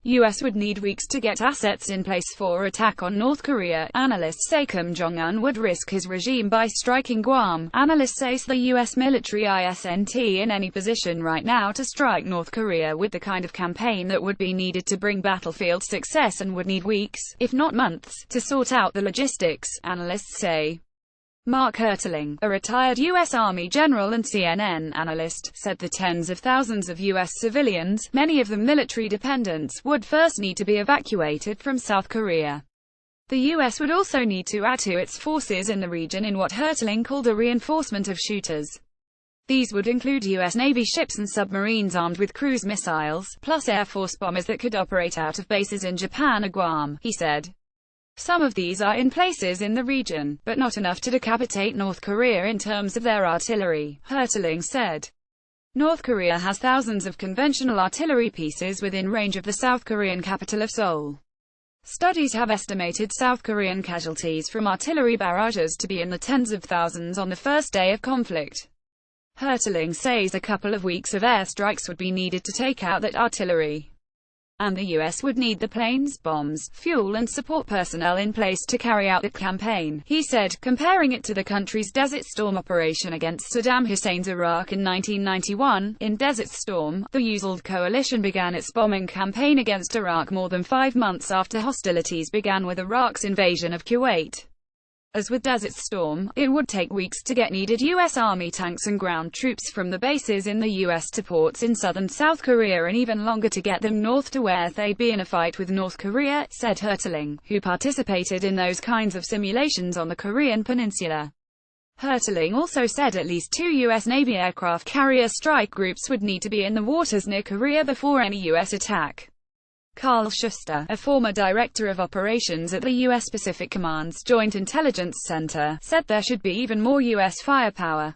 US would need weeks to get assets in place for attack on North Korea. Analysts say Kim Jong-un would risk his regime by striking Guam. Analysts say the US military isn't in any position right now to strike North Korea with the kind of campaign that would be needed to bring battlefield success, and would need weeks, if not months, to sort out the logistics, analysts say. Mark Hertling, a retired U.S. Army general and CNN analyst, said the tens of thousands of U.S. civilians, many of them military dependents, would first need to be evacuated from South Korea. The U.S. would also need to add to its forces in the region in what Hertling called a reinforcement of shooters. These would include U.S. Navy ships and submarines armed with cruise missiles, plus Air Force bombers that could operate out of bases in Japan or Guam, he said. Some of these are in places in the region, but not enough to decapitate North Korea in terms of their artillery, Hertling said. North Korea has thousands of conventional artillery pieces within range of the South Korean capital of Seoul. Studies have estimated South Korean casualties from artillery barrages to be in the tens of thousands on the first day of conflict. Hertling says a couple of weeks of airstrikes would be needed to take out that artillery. And the U.S. would need the planes, bombs, fuel and support personnel in place to carry out the campaign, he said, comparing it to the country's Desert Storm operation against Saddam Hussein's Iraq in 1991. In Desert Storm, the USAID coalition began its bombing campaign against Iraq more than 5 months after hostilities began with Iraq's invasion of Kuwait. As with Desert Storm, it would take weeks to get needed U.S. Army tanks and ground troops from the bases in the U.S. to ports in southern South Korea, and even longer to get them north to where they'd be in a fight with North Korea, said Hertling, who participated in those kinds of simulations on the Korean peninsula. Hertling also said at least 2 U.S. Navy aircraft carrier strike groups would need to be in the waters near Korea before any U.S. attack. Carl Shuster, a former director of operations at the U.S. Pacific Command's Joint Intelligence Center, said there should be even more U.S. firepower.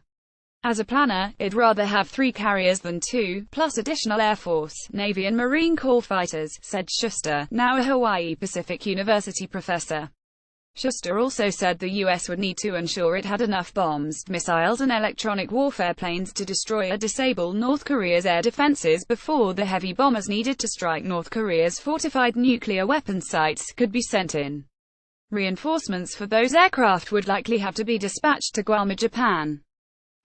As a planner, I'd rather have 3 carriers than 2, plus additional Air Force, Navy and Marine Corps fighters, said Shuster, now a Hawaii Pacific University professor. Shuster also said the U.S. would need to ensure it had enough bombs, missiles and electronic warfare planes to destroy or disable North Korea's air defenses before the heavy bombers needed to strike North Korea's fortified nuclear weapons sites could be sent in. Reinforcements for those aircraft would likely have to be dispatched to Guam or Japan.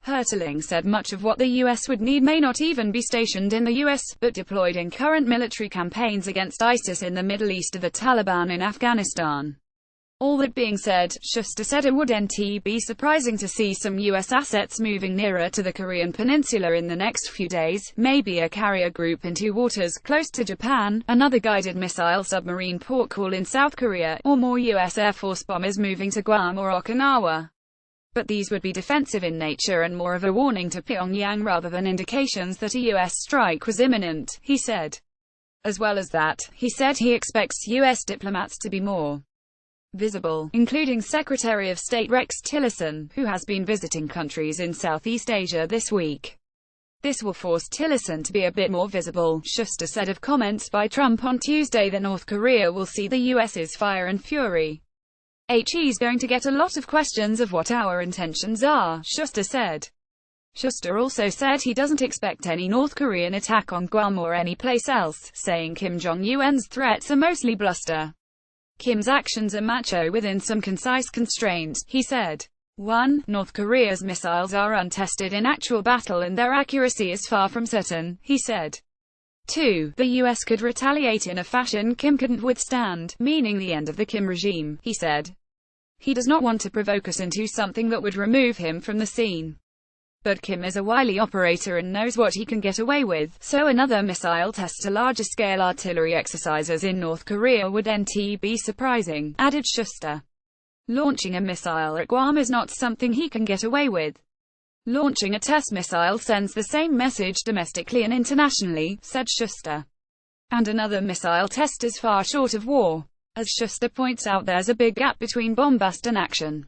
Hertling said much of what the U.S. would need may not even be stationed in the U.S., but deployed in current military campaigns against ISIS in the Middle East or the Taliban in Afghanistan. All that being said, Shuster said it wouldn't be surprising to see some U.S. assets moving nearer to the Korean peninsula in the next few days, maybe a carrier group into waters close to Japan, another guided missile submarine port call in South Korea, or more U.S. Air Force bombers moving to Guam or Okinawa. But these would be defensive in nature and more of a warning to Pyongyang rather than indications that a U.S. strike was imminent, he said. As well as that, he said he expects U.S. diplomats to be more visible, including Secretary of State Rex Tillerson, who has been visiting countries in Southeast Asia this week. This will force Tillerson to be a bit more visible, Shuster said of comments by Trump on Tuesday that North Korea will see the U.S.'s fire and fury. He's going to get a lot of questions of what our intentions are, Shuster said. Shuster also said he doesn't expect any North Korean attack on Guam or any place else, saying Kim Jong-un's threats are mostly bluster. Kim's actions are macho within some concise constraints, he said. 1. North Korea's missiles are untested in actual battle and their accuracy is far from certain, he said. 2. The U.S. could retaliate in a fashion Kim couldn't withstand, meaning the end of the Kim regime, he said. He does not want to provoke us into something that would remove him from the scene. But Kim is a wily operator and knows what he can get away with, so another missile test to larger-scale artillery exercises in North Korea wouldn't be surprising, added Shuster. Launching a missile at Guam is not something he can get away with. Launching a test missile sends the same message domestically and internationally, said Shuster. And another missile test is far short of war. As Shuster points out, there's a big gap between bombast and action.